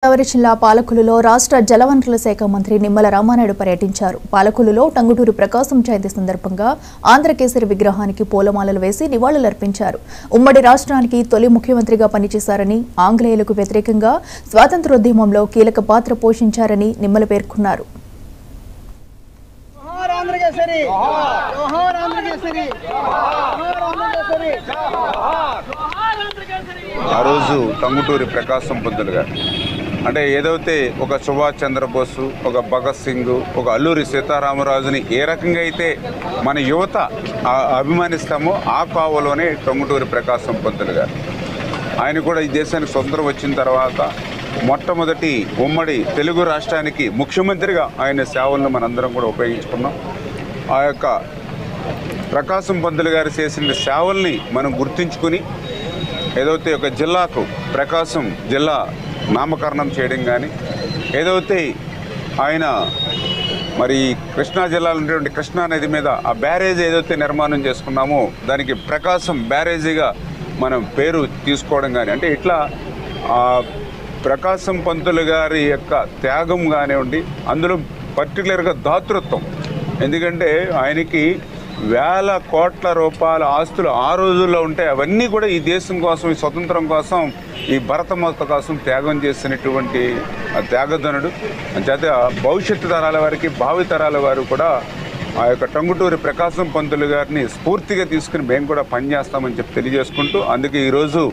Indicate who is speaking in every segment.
Speaker 1: గోదావరి జిల్లా పాలకులులో రాష్ట్ర జలవనరుల శాఖ మంత్రి నిమ్మల రామానాయుడు పర్యటించారు. పాలకులులో టంగుటూరి ప్రకాశం జయంతి సందర్భంగా ఆంధ్రకేసరి విగ్రహానికి పూలమాలలు వేసి నివాళులర్పించారు. ఉమ్మడి రాష్ట్రానికి తొలి ముఖ్యమంత్రిగా పనిచేశారని, ఆంగ్లేయులకు వ్యతిరేకంగా స్వాతంత్ర్యోద్యమంలో కీలక పాత్ర పోషించారని నిమ్మల పేర్కొన్నారు.
Speaker 2: ఆ రోజు టంగుటూరి ప్రకాశం పంతులు గారు అంటే ఏదైతే ఒక సుభాష్ చంద్రబోసు, ఒక భగత్ సింగ్, ఒక అల్లూరి సీతారామరాజుని ఏ రకంగా అయితే మన యువత అభిమానిస్తామో ఆ కావలోనే టంగుటూరి ప్రకాశం పంతులు గారు. ఆయన కూడా ఈ దేశానికి స్వతంత్రం వచ్చిన తర్వాత మొట్టమొదటి ఉమ్మడి తెలుగు రాష్ట్రానికి ముఖ్యమంత్రిగా ఆయన సేవలను మనందరం కూడా ఉపయోగించుకున్నాం. ఆ యొక్క ప్రకాశం పంతులు గారు చేసిన సేవల్ని మనం గుర్తించుకుని ఏదైతే ఒక జిల్లాకు ప్రకాశం జిల్లా నామకరణం చేయడం కానీ, ఏదైతే ఆయన మరి కృష్ణా జిల్లాలో ఉండేటువంటి కృష్ణా నది మీద ఆ బ్యారేజ్ ఏదైతే నిర్మాణం చేసుకున్నామో దానికి ప్రకాశం బ్యారేజీగా మనం పేరు తీసుకోవడం కానీ, అంటే ఇట్లా ప్రకాశం పంతులు గారి యొక్క త్యాగం కానివ్వండి, అందులో పర్టికులర్గా దాతృత్వం. ఎందుకంటే ఆయనకి వేల కోట్ల రూపాయల ఆస్తులు ఆ రోజుల్లో ఉంటే అవన్నీ కూడా ఈ దేశం కోసం, ఈ స్వతంత్రం కోసం, ఈ భరతమాత కోసం త్యాగం చేసినటువంటి త్యాగధనుడు. అంచేత భవిష్యత్తు తరాల వారికి, భావి తరాల వారు కూడా ఆ యొక్క టంగుటూరి ప్రకాశం పంతులు గారిని స్ఫూర్తిగా తీసుకుని మేము కూడా పనిచేస్తామని చెప్పి తెలియజేసుకుంటూ, అందుకే ఈరోజు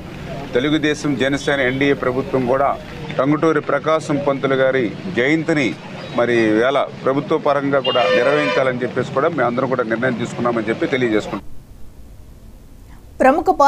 Speaker 2: తెలుగుదేశం, జనసేన, ఎన్డీఏ ప్రభుత్వం కూడా టంగుటూరి ప్రకాశం పంతులు గారి జయంతిని మరి వేళ ప్రభుత్వ పరంగా కూడా నిర్వహించాలని చెప్పేసి కూడా మేము అందరం కూడా నిర్ణయం తీసుకున్నామని చెప్పి తెలియజేసుకుంటాం.
Speaker 1: ప్రముఖ